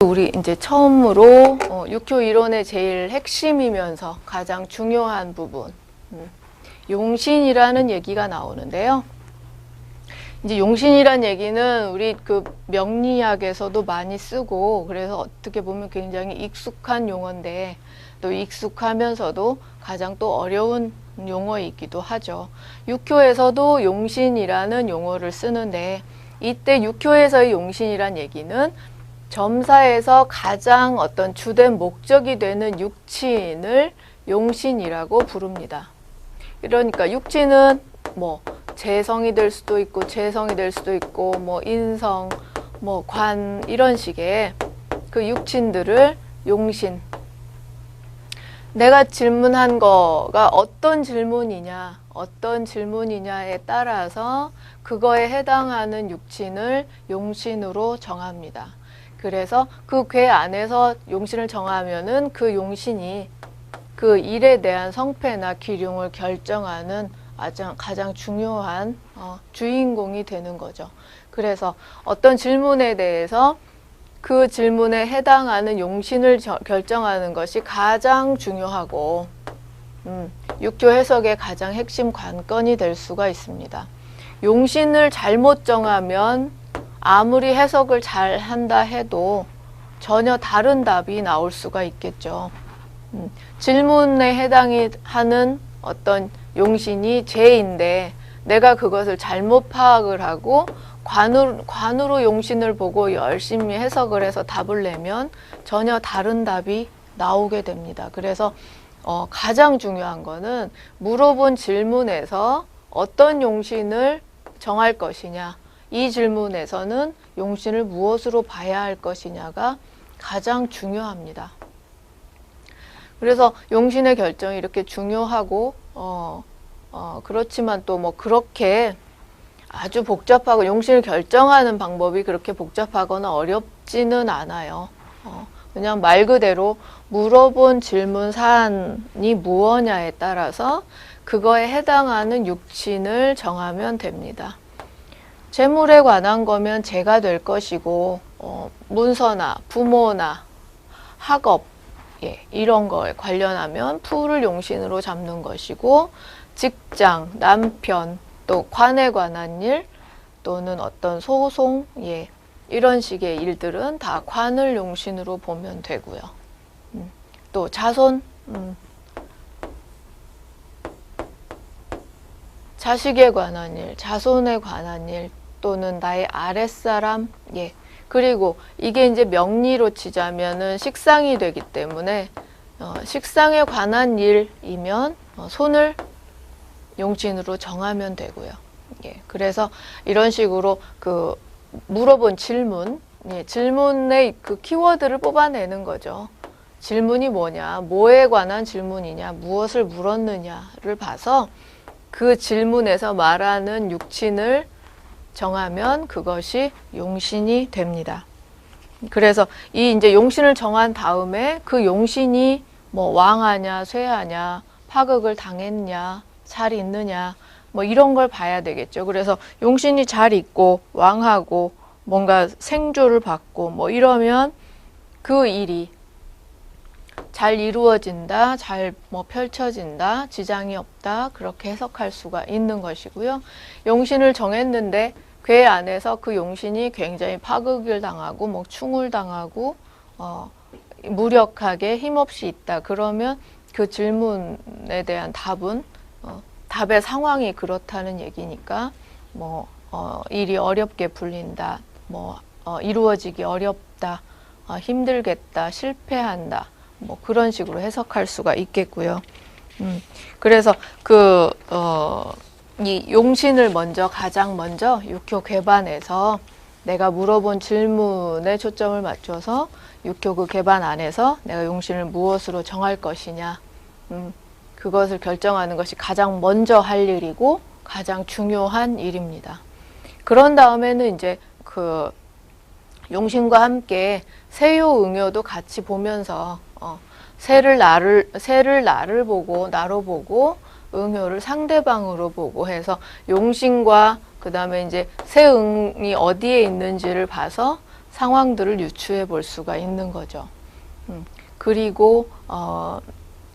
우리 이제 처음으로 육효 이론의 제일 핵심이면서 가장 중요한 부분, 용신이라는 얘기가 나오는데요. 이제 용신이란 얘기는 우리 그 명리학에서도 많이 쓰고, 그래서 어떻게 보면 굉장히 익숙한 용어인데, 또 익숙하면서도 가장 또 어려운 용어이기도 하죠. 육효에서도 용신이라는 용어를 쓰는데, 이때 육효에서의 용신이란 얘기는 점사에서 가장 어떤 주된 목적이 되는 육친을 용신이라고 부릅니다. 그러니까 육친은 뭐 재성이 될 수도 있고 재성이 될 수도 있고 뭐 인성, 뭐 관 이런 식의 그 육친들을 용신. 내가 질문한 거가 어떤 질문이냐에 따라서 그거에 해당하는 육친을 용신으로 정합니다. 그래서 그 궤 안에서 용신을 정하면은 그 용신이 그 일에 대한 성패나 기륭을 결정하는 가장 중요한 주인공이 되는 거죠. 그래서 어떤 질문에 대해서 그 질문에 해당하는 용신을 결정하는 것이 가장 중요하고 육효 해석의 가장 핵심 관건이 될 수가 있습니다. 용신을 잘못 정하면 아무리 해석을 잘 한다 해도 전혀 다른 답이 나올 수가 있겠죠. 질문에 해당이 하는 어떤 용신이 재인데 내가 그것을 잘못 파악을 하고 관으로 용신을 보고 열심히 해석을 해서 답을 내면 전혀 다른 답이 나오게 됩니다. 그래서 가장 중요한 거는 물어본 질문에서 어떤 용신을 정할 것이냐, 이 질문에서는 용신을 무엇으로 봐야 할 것이냐가 가장 중요합니다. 그래서 용신의 결정이 이렇게 중요하고 그렇지만 또 뭐 그렇게 아주 복잡하고 용신을 결정하는 방법이 그렇게 복잡하거나 어렵지는 않아요. 그냥 말 그대로 물어본 질문 사안이 무엇냐에 따라서 그거에 해당하는 육친을 정하면 됩니다. 재물에 관한 거면 재가 될 것이고 문서나 부모나 학업 이런 거에 관련하면 풀을 용신으로 잡는 것이고 직장, 남편, 또 관에 관한 일 또는 어떤 소송 이런 식의 일들은 다 관을 용신으로 보면 되고요. 또 자손, 자식에 관한 일, 자손에 관한 일 또는 나의 아랫사람, 그리고 이게 이제 명리로 치자면은 식상이 되기 때문에 식상에 관한 일이면 손을 용신으로 정하면 되고요. 그래서 이런 식으로 그 물어본 질문, 질문의 그 키워드를 뽑아내는 거죠. 질문이 뭐냐, 뭐에 관한 질문이냐, 무엇을 물었느냐를 봐서 그 질문에서 말하는 육친을 정하면 그것이 용신이 됩니다. 그래서 이 이제 용신을 정한 다음에 그 용신이 뭐 왕하냐, 쇠하냐, 파극을 당했냐, 잘 있느냐, 뭐 이런 걸 봐야 되겠죠. 그래서 용신이 잘 있고 왕하고 뭔가 생조를 받고 뭐 이러면 그 일이 잘 이루어진다, 잘 뭐 펼쳐진다, 지장이 없다, 그렇게 해석할 수가 있는 것이고요. 용신을 정했는데 궤 안에서 그 용신이 굉장히 파극을 당하고 뭐 충을 당하고 무력하게 힘없이 있다. 그러면 그 질문에 대한 답은 답의 상황이 그렇다는 얘기니까 뭐 일이 어렵게 풀린다, 뭐 이루어지기 어렵다, 힘들겠다, 실패한다, 뭐 그런 식으로 해석할 수가 있겠고요. 그래서 이 용신을 가장 먼저 육효 궤반에서 내가 물어본 질문에 초점을 맞춰서 육효 그 궤반 안에서 내가 용신을 무엇으로 정할 것이냐, 그것을 결정하는 것이 가장 먼저 할 일이고 가장 중요한 일입니다. 그런 다음에는 이제 그 용신과 함께 세요 응요도 같이 보면서 세를 나를 보고 나로 보고 응효를 상대방으로 보고 해서 용신과 그 다음에 이제 세응이 어디에 있는지를 봐서 상황들을 유추해 볼 수가 있는 거죠. 그리고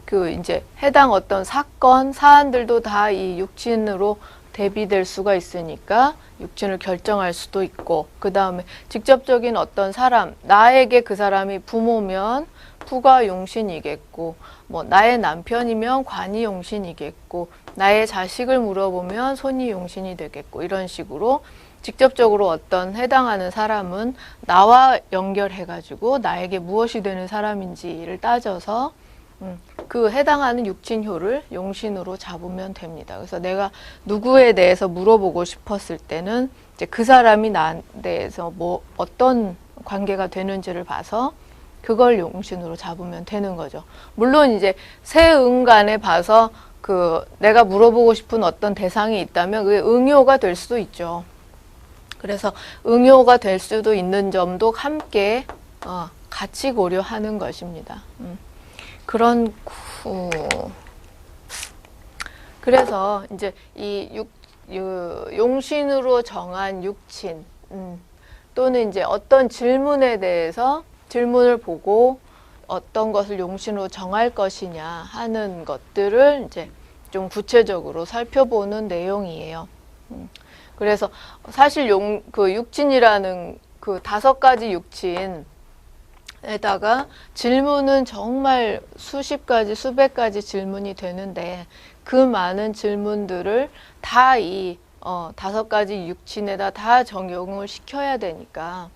그 이제 해당 어떤 사건, 사안들도 다 이 육친으로 대비될 수가 있으니까 육친을 결정할 수도 있고, 그 다음에 직접적인 어떤 사람, 나에게 그 사람이 부모면 부가 용신이겠고, 뭐 나의 남편이면 관이 용신이겠고, 나의 자식을 물어보면 손이 용신이 되겠고, 이런 식으로 직접적으로 어떤 해당하는 사람은 나와 연결해가지고 나에게 무엇이 되는 사람인지를 따져서 그 해당하는 육친효를 용신으로 잡으면 됩니다. 그래서 내가 누구에 대해서 물어보고 싶었을 때는 이제 그 사람이 나에 대해서 뭐 어떤 관계가 되는지를 봐서 그걸 용신으로 잡으면 되는 거죠. 물론 이제 세응간에 봐서 그 내가 물어보고 싶은 어떤 대상이 있다면 그게 응효가 될 수도 있죠. 그래서 응효가 될 수도 있는 점도 함께 같이 고려하는 것입니다. 그런 그래서 이제 이 용신으로 정한 육친 또는 이제 어떤 질문에 대해서 질문을 보고 어떤 것을 용신으로 정할 것이냐 하는 것들을 이제 좀 구체적으로 살펴보는 내용이에요. 그래서 사실 그 육친이라는 그 5가지 육친에다가 질문은 정말 수십 가지, 수백 가지 질문이 되는데 그 많은 질문들을 다 이 5가지 육친에다 다 적용을 시켜야 되니까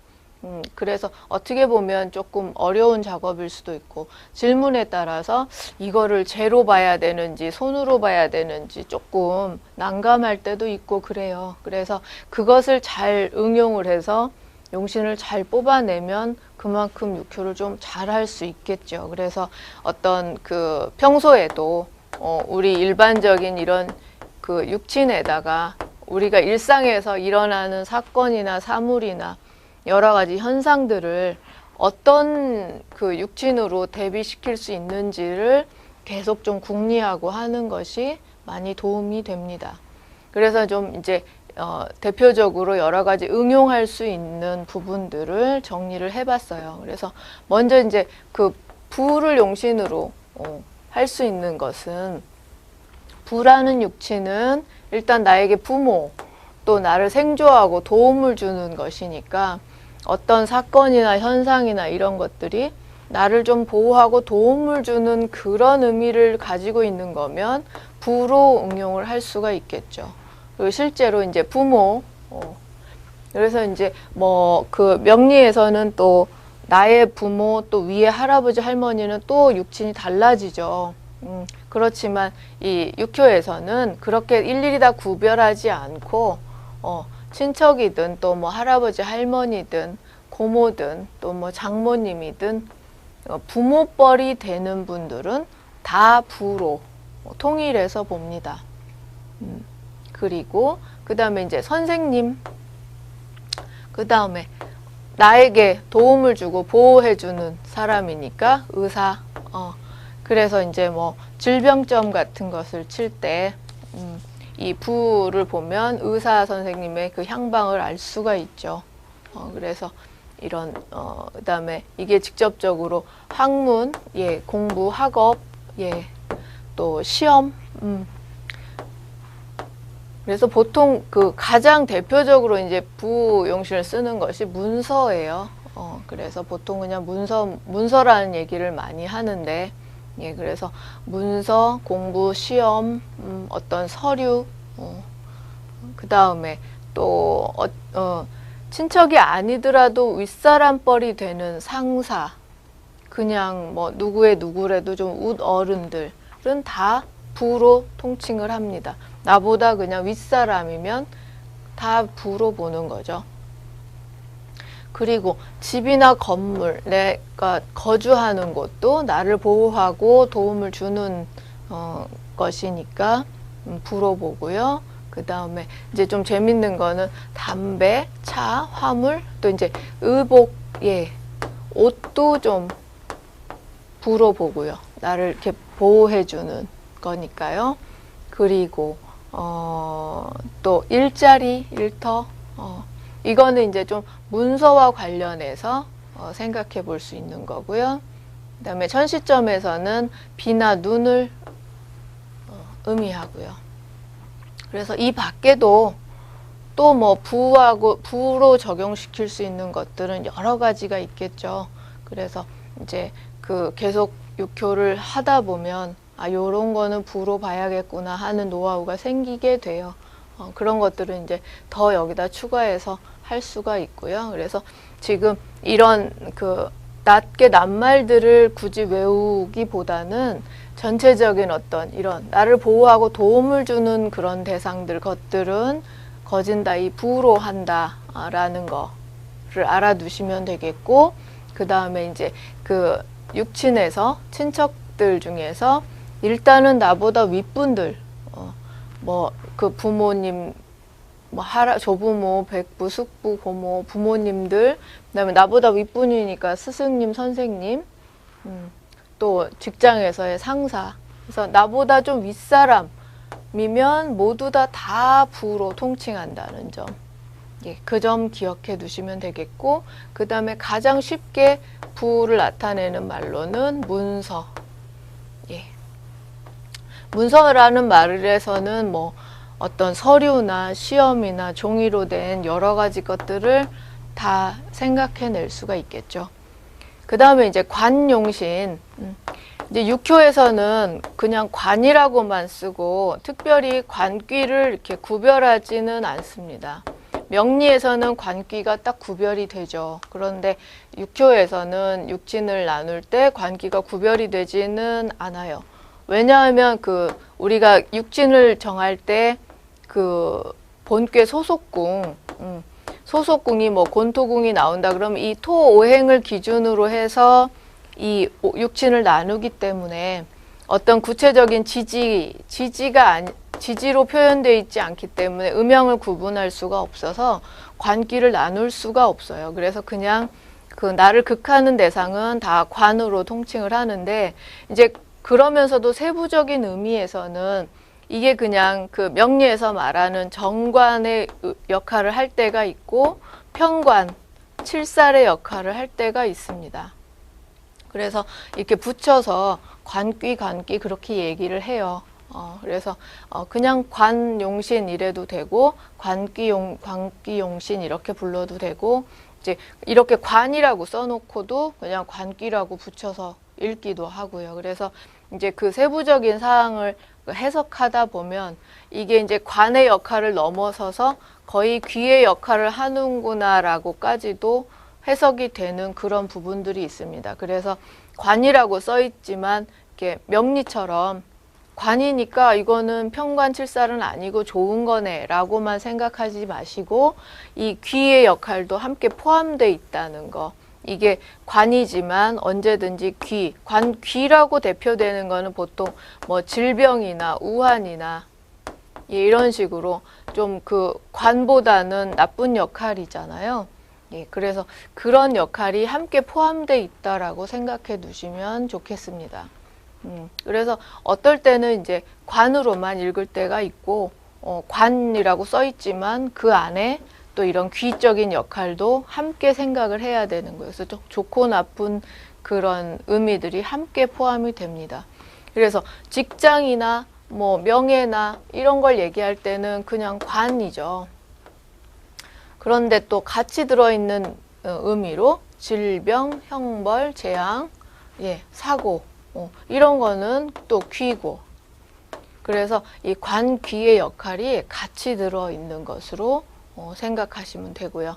그래서 어떻게 보면 조금 어려운 작업일 수도 있고 질문에 따라서 이거를 재로 봐야 되는지 손으로 봐야 되는지 조금 난감할 때도 있고 그래요. 그래서 그것을 잘 응용을 해서 용신을 잘 뽑아내면 그만큼 육효를 좀 잘할 수 있겠죠. 그래서 어떤 그 평소에도 우리 일반적인 이런 그 육친에다가 우리가 일상에서 일어나는 사건이나 사물이나 여러 가지 현상들을 어떤 그 육친으로 대비시킬 수 있는지를 계속 좀 궁리하고 하는 것이 많이 도움이 됩니다. 그래서 좀 이제 대표적으로 여러 가지 응용할 수 있는 부분들을 정리를 해봤어요. 그래서 먼저 이제 그 부를 용신으로 할 수 있는 것은 부라는 육친은 일단 나에게 부모 또 나를 생조하고 도움을 주는 것이니까 어떤 사건이나 현상이나 이런 것들이 나를 좀 보호하고 도움을 주는 그런 의미를 가지고 있는 거면 부로 응용을 할 수가 있겠죠. 그리고 실제로 이제 부모, 그래서 이제 뭐 그 명리에서는 또 나의 부모 또 위에 할아버지 할머니는 또 육친이 달라지죠. 그렇지만 이 육효에서는 그렇게 일일이 다 구별하지 않고 친척이든 또 뭐 할아버지 할머니든 고모든 또 뭐 장모님이든 부모뻘이 되는 분들은 다 부로 통일해서 봅니다. 그리고 그 다음에 이제 선생님, 그 다음에 나에게 도움을 주고 보호해주는 사람이니까 의사. 그래서 이제 뭐 질병점 같은 것을 칠 때 이 부를 보면 의사 선생님의 그 향방을 알 수가 있죠. 그래서 이런 그다음에 이게 직접적으로 학문, 예, 공부, 학업, 예, 또 시험. 그래서 보통 그 가장 대표적으로 이제 부용신을 쓰는 것이 문서예요. 그래서 보통 그냥 문서라는 얘기를 많이 하는데, 예, 그래서 문서, 공부, 시험, 어떤 서류, 그 다음에 또 친척이 아니더라도 윗사람뻘이 되는 상사, 그냥 뭐 누구의 누구래도 좀 웃어른들은 다 부로 통칭을 합니다. 나보다 그냥 윗사람이면 다 부로 보는 거죠. 그리고 집이나 건물, 내가 거주하는 곳도 나를 보호하고 도움을 주는 것이니까 부로 보고요. 그 다음에 이제 좀 재밌는 거는 담배, 차, 화물, 또 이제 의복, 예, 옷도 좀 부로 보고요. 나를 이렇게 보호해주는 거니까요. 그리고 또 일자리, 일터, 이거는 이제 좀 문서와 관련해서 생각해 볼 수 있는 거고요. 그 다음에 천시점에서는 비나 눈을 의미하고요. 그래서 이 밖에도 또 뭐 부하고 부로 적용시킬 수 있는 것들은 여러 가지가 있겠죠. 그래서 이제 그 계속 육효를 하다 보면 아, 요런 거는 부로 봐야겠구나 하는 노하우가 생기게 돼요. 그런 것들은 이제 더 여기다 추가해서 할 수가 있고요. 그래서 지금 이런 그 낮게 낱말들을 굳이 외우기보다는 전체적인 어떤 이런 나를 보호하고 도움을 주는 그런 대상들, 것들은 거진다 이 부로 한다라는 거를 알아두시면 되겠고, 그 다음에 이제 그 육친에서 친척들 중에서 일단은 나보다 윗분들, 뭐 그 부모님, 뭐 조부모, 백부, 숙부, 고모, 부모님들, 그다음에 나보다 윗분이니까 스승님, 선생님, 또 직장에서의 상사, 그래서 나보다 좀 윗사람이면 모두 다 부로 통칭한다는 점, 예, 그 점 기억해 두시면 되겠고, 그 다음에 가장 쉽게 부를 나타내는 말로는 문서, 예. 문서라는 말에서는 뭐 어떤 서류나 시험이나 종이로 된 여러 가지 것들을 다 생각해낼 수가 있겠죠. 그 다음에 이제 관용신. 이제 육효에서는 그냥 관이라고만 쓰고 특별히 관귀를 이렇게 구별하지는 않습니다. 명리에서는 관귀가 딱 구별이 되죠. 그런데 육효에서는 육친을 나눌 때 관귀가 구별이 되지는 않아요. 왜냐하면 그 우리가 육친을 정할 때 그 본괴 소속궁, 소속궁이 뭐 곤토궁이 나온다 그러면 이 토오행을 기준으로 해서 이 육친을 나누기 때문에 어떤 구체적인 지지로 표현되어 있지 않기 때문에 음양을 구분할 수가 없어서 관귀를 나눌 수가 없어요. 그래서 그냥 그 나를 극하는 대상은 다 관으로 통칭을 하는데, 이제 그러면서도 세부적인 의미에서는 이게 그냥 그 명리에서 말하는 정관의 역할을 할 때가 있고 평관, 칠살의 역할을 할 때가 있습니다. 그래서 이렇게 붙여서 관귀 그렇게 얘기를 해요. 그래서 그냥 관용신 이래도 되고 관귀용신 이렇게 불러도 되고, 이제 이렇게 관이라고 써놓고도 그냥 관귀라고 붙여서 읽기도 하고요. 그래서 이제 그 세부적인 사항을 해석하다 보면 이게 이제 관의 역할을 넘어서서 거의 귀의 역할을 하는구나라고까지도 해석이 되는 그런 부분들이 있습니다. 그래서 관이라고 써 있지만 이렇게 명리처럼 관이니까 이거는 평관칠살은 아니고 좋은 거네 라고만 생각하지 마시고 이 귀의 역할도 함께 포함되어 있다는 거, 이게 관이지만 언제든지 귀라고 대표되는 거는 보통 뭐 질병이나 우환이나 예, 이런 식으로 좀 그 관보다는 나쁜 역할이잖아요. 예, 그래서 그런 역할이 함께 포함되어 있다라고 생각해 두시면 좋겠습니다. 그래서 어떨 때는 이제 관으로만 읽을 때가 있고, 관이라고 써 있지만 그 안에 또 이런 귀적인 역할도 함께 생각을 해야 되는 거예요. 그래서 좋고 나쁜 그런 의미들이 함께 포함이 됩니다. 그래서 직장이나 뭐 명예나 이런 걸 얘기할 때는 그냥 관이죠. 그런데 또 같이 들어있는 의미로 질병, 형벌, 재앙, 예, 사고, 이런 거는 또 귀고, 그래서 이 관귀의 역할이 같이 들어있는 것으로 생각하시면 되고요.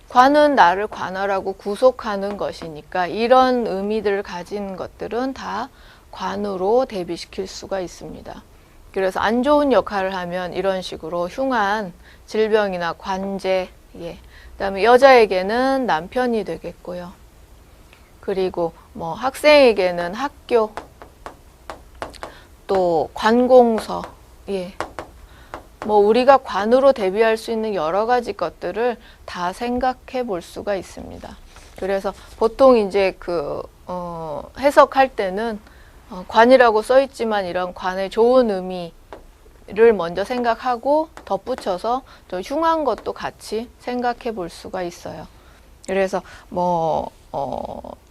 관은 나를 관할하고 구속하는 것이니까 이런 의미들을 가진 것들은 다 관으로 대비시킬 수가 있습니다. 그래서 안 좋은 역할을 하면 이런 식으로 흉한 질병이나 관제, 예. 그다음에 여자에게는 남편이 되겠고요. 그리고 뭐 학생에게는 학교, 또 관공서, 예. 뭐 우리가 관으로 대비할 수 있는 여러 가지 것들을 다 생각해 볼 수가 있습니다. 그래서 보통 이제 그 해석할 때는 관이라고 써 있지만 이런 관의 좋은 의미, 를 먼저 생각하고 덧붙여서 좀 흉한 것도 같이 생각해 볼 수가 있어요. 그래서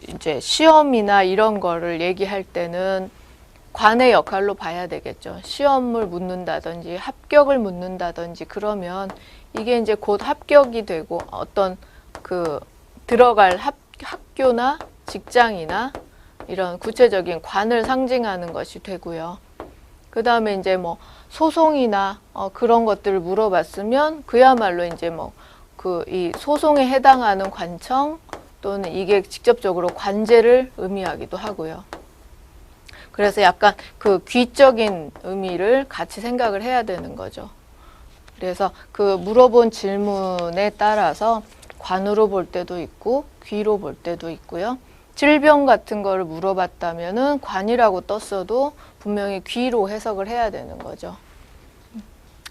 이제 시험이나 이런 거를 얘기할 때는 관의 역할로 봐야 되겠죠. 시험을 묻는다든지 합격을 묻는다든지 그러면 이게 이제 곧 합격이 되고 어떤 그 들어갈 학교나 직장이나 이런 구체적인 관을 상징하는 것이 되고요. 그 다음에 이제 뭐 소송이나 그런 것들을 물어봤으면 그야말로 이제 뭐 그 이 소송에 해당하는 관청 또는 이게 직접적으로 관제를 의미하기도 하고요. 그래서 약간 그 귀적인 의미를 같이 생각을 해야 되는 거죠. 그래서 그 물어본 질문에 따라서 관으로 볼 때도 있고 귀로 볼 때도 있고요. 질병 같은 거를 물어봤다면은 관이라고 떴어도 분명히 귀로 해석을 해야 되는 거죠.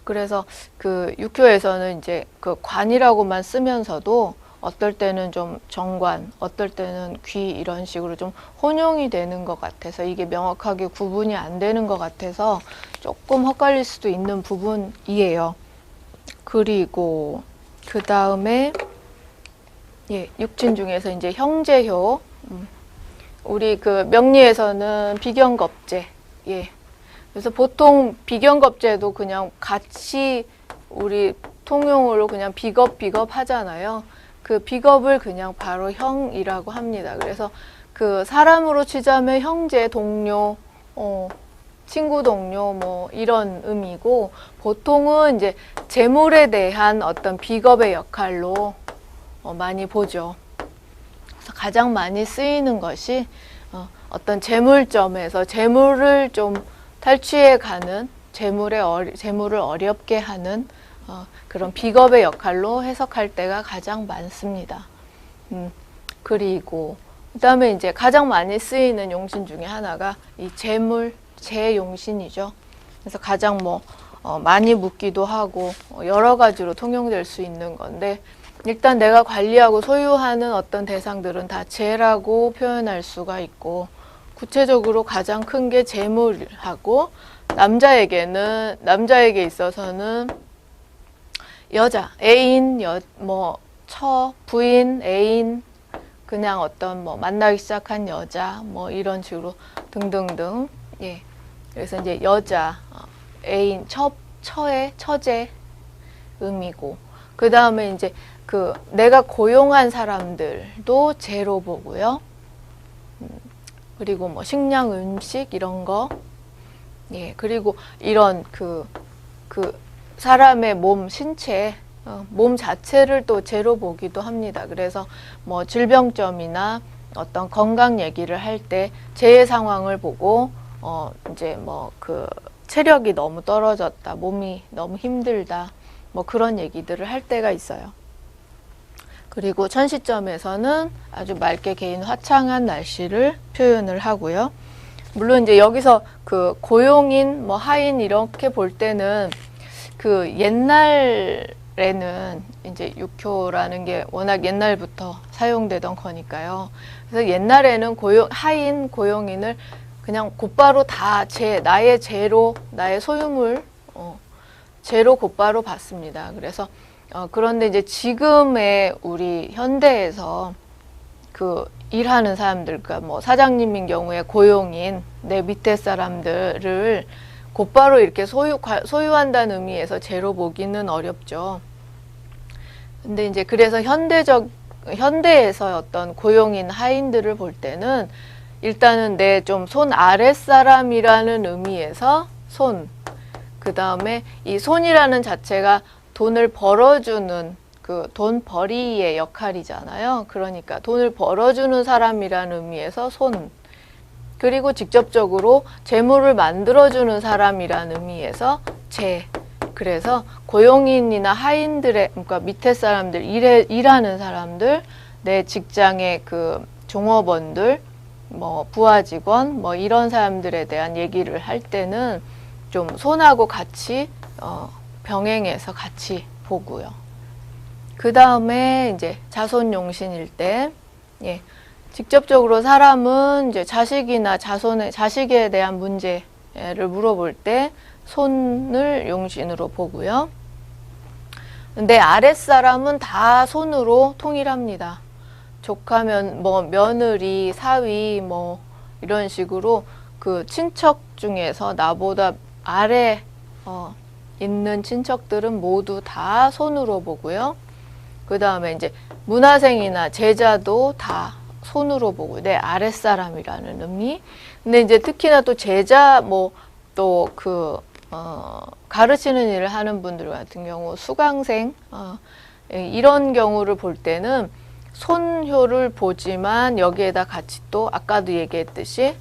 그래서 그 육교에서는 이제 그 관이라고만 쓰면서도 어떨 때는 좀 정관, 어떨 때는 귀 이런 식으로 좀 혼용이 되는 것 같아서 이게 명확하게 구분이 안 되는 것 같아서 조금 헷갈릴 수도 있는 부분이에요. 그리고 그 다음에 육진 중에서 이제 형제효, 우리 그 명리에서는 비견겁제, 그래서 보통 비견겁제도 그냥 같이 우리 통용으로 그냥 비겁 하잖아요. 그 비겁을 그냥 바로 형이라고 합니다. 그래서 그 사람으로 치자면 형제, 동료, 친구, 동료 뭐 이런 의미고 보통은 이제 재물에 대한 어떤 비겁의 역할로 많이 보죠. 그래서 가장 많이 쓰이는 것이 어떤 재물점에서 재물을 좀 탈취해 가는 재물을 어렵게 하는 그런 비겁의 역할로 해석할 때가 가장 많습니다. 그리고 그다음에 이제 가장 많이 쓰이는 용신 중에 하나가 이 재물, 재용신이죠. 그래서 가장 많이 묻기도 하고 여러 가지로 통용될 수 있는 건데 일단 내가 관리하고 소유하는 어떤 대상들은 다 재라고 표현할 수가 있고 구체적으로 가장 큰 게 재물하고 남자에게 있어서는 여자, 애인, 부인, 애인, 그냥 어떤 만나기 시작한 여자, 이런 식으로 등등등. 그래서 이제 여자, 애인, 처제 의미고, 그 다음에 이제 내가 고용한 사람들도 재로 보고요. 그리고 식량, 음식 이런 거. 그리고 이런 사람의 몸, 신체, 몸 자체를 또 재로 보기도 합니다. 그래서 질병점이나 어떤 건강 얘기를 할 때 재의 상황을 보고 이제 체력이 너무 떨어졌다, 몸이 너무 힘들다, 그런 얘기들을 할 때가 있어요. 그리고 천시점에서는 아주 맑게 개인 화창한 날씨를 표현을 하고요. 물론 이제 여기서 고용인, 하인 이렇게 볼 때는 옛날에는 이제 육효라는 게 워낙 옛날부터 사용되던 거니까요. 그래서 옛날에는 하인, 고용인을 그냥 곧바로 다 나의 재로, 나의 소유물, 재로 곧바로 봤습니다. 그래서 그런데 이제 지금의 우리 현대에서 일하는 사람들, 그러니까 사장님인 경우에 고용인, 내 밑에 사람들을 곧바로 이렇게 소유한다는 의미에서 재로 보기는 어렵죠. 근데 이제 그래서 현대에서 어떤 고용인 하인들을 볼 때는 일단은 내 좀 손 아랫사람이라는 의미에서 그 다음에 이 손이라는 자체가 돈을 벌어주는 돈벌이의 역할이잖아요. 그러니까 돈을 벌어주는 사람이라는 의미에서 그리고 직접적으로 재물을 만들어주는 사람이라는 의미에서 재. 그래서 고용인이나 하인들의, 그러니까 밑에 사람들, 일하는 사람들, 내 직장의 종업원들, 부하 직원, 이런 사람들에 대한 얘기를 할 때는 좀 손하고 같이 병행해서 같이 보고요. 그 다음에 이제 자손용신일 때, 직접적으로 사람은 이제 자식이나 자식에 대한 문제를 물어볼 때 손을 용신으로 보고요. 내 아랫사람은 다 손으로 통일합니다. 조카면 뭐 며느리, 사위 뭐 이런 식으로 그 친척 중에서 나보다 아래 있는 친척들은 모두 다 손으로 보고요. 그 다음에 이제 문화생이나 제자도 다 손으로 보고 내 아랫사람이라는 의미. 근데 이제 특히나 또 제자 뭐 또 가르치는 일을 하는 분들 같은 경우 수강생 이런 경우를 볼 때는 손효를 보지만 여기에다 같이 또 아까도 얘기했듯이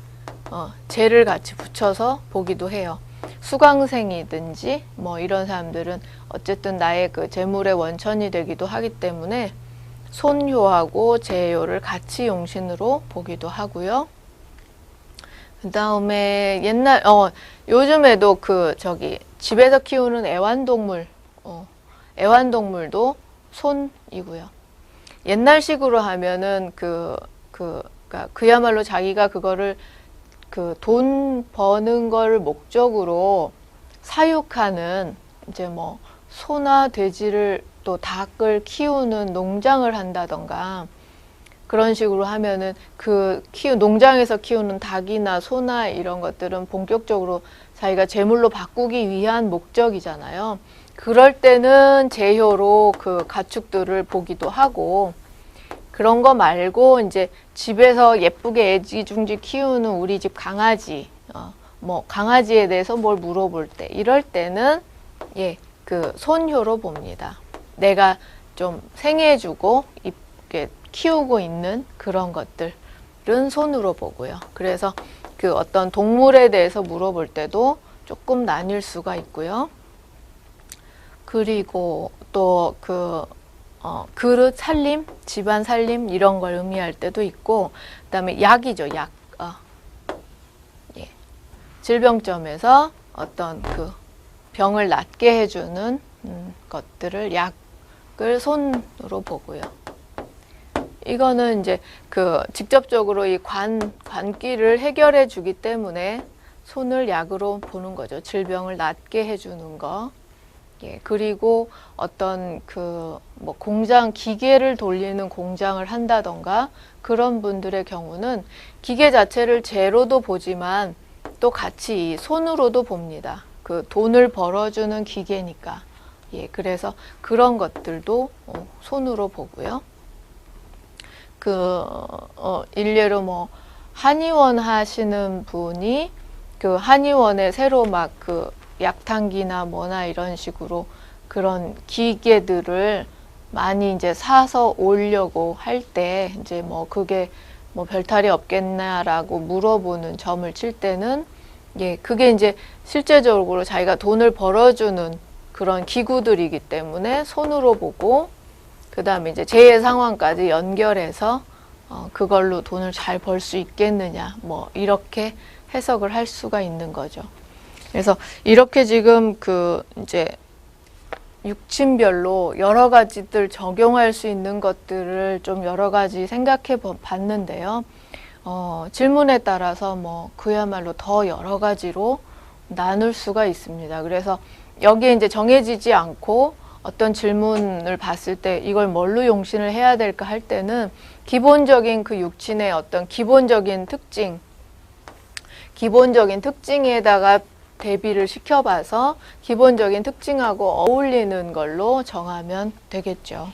재를 같이 붙여서 보기도 해요. 수강생이든지 뭐 이런 사람들은 어쨌든 나의 그 재물의 원천이 되기도 하기 때문에 손효하고 재효를 같이 용신으로 보기도 하고요. 그 다음에 요즘에도 집에서 키우는 애완동물도 손이고요. 옛날식으로 하면은 그야말로 자기가 그거를 돈 버는 걸 목적으로 사육하는 이제 뭐 소나 돼지를 또 닭을 키우는 농장을 한다던가 그런 식으로 하면은 농장에서 키우는 닭이나 소나 이런 것들은 본격적으로 자기가 제물로 바꾸기 위한 목적이잖아요. 그럴 때는 재효로 그 가축들을 보기도 하고 그런 거 말고 이제 집에서 예쁘게 애지중지 키우는 우리 집 강아지, 뭐 강아지에 대해서 뭘 물어볼 때 이럴 때는 그 손효로 봅니다. 내가 좀 생애주고 이렇게 키우고 있는 그런 것들은 손으로 보고요. 그래서 그 어떤 동물에 대해서 물어볼 때도 조금 나뉠 수가 있고요. 그리고 또 그릇 살림, 집안 살림 이런 걸 의미할 때도 있고, 그다음에 약이죠, 약. 질병점에서 어떤 그 병을 낫게 해주는 것들을 약을 손으로 보고요. 이거는 이제 직접적으로 이 관기를 해결해 주기 때문에 손을 약으로 보는 거죠. 질병을 낫게 해주는 거. 그리고 어떤 뭐 공장, 기계를 돌리는 공장을 한다던가 그런 분들의 경우는 기계 자체를 재로도 보지만 또 같이 손으로도 봅니다. 그 돈을 벌어주는 기계니까. 그래서 그런 것들도 손으로 보고요. 일례로 뭐 한의원 하시는 분이 그 한의원에 새로 막 약탕기나 뭐나 이런 식으로 그런 기계들을 많이 이제 사서 오려고 할 때 이제 뭐 그게 뭐 별탈이 없겠나라고 물어보는 점을 칠 때는 그게 이제 실제적으로 자기가 돈을 벌어주는 그런 기구들이기 때문에 손으로 보고 그 다음에 이제 재해 상황까지 연결해서 그걸로 돈을 잘 벌 수 있겠느냐 뭐 이렇게 해석을 할 수가 있는 거죠. 그래서 이렇게 지금 이제 육친별로 여러 가지들 적용할 수 있는 것들을 좀 여러 가지 생각해 봤는데요. 질문에 따라서 뭐 그야말로 더 여러 가지로 나눌 수가 있습니다. 그래서 여기에 이제 정해지지 않고 어떤 질문을 봤을 때 이걸 뭘로 용신을 해야 될까 할 때는 기본적인 그 육친의 어떤 기본적인 특징에다가 대비를 시켜봐서 기본적인 특징하고 어울리는 걸로 정하면 되겠죠.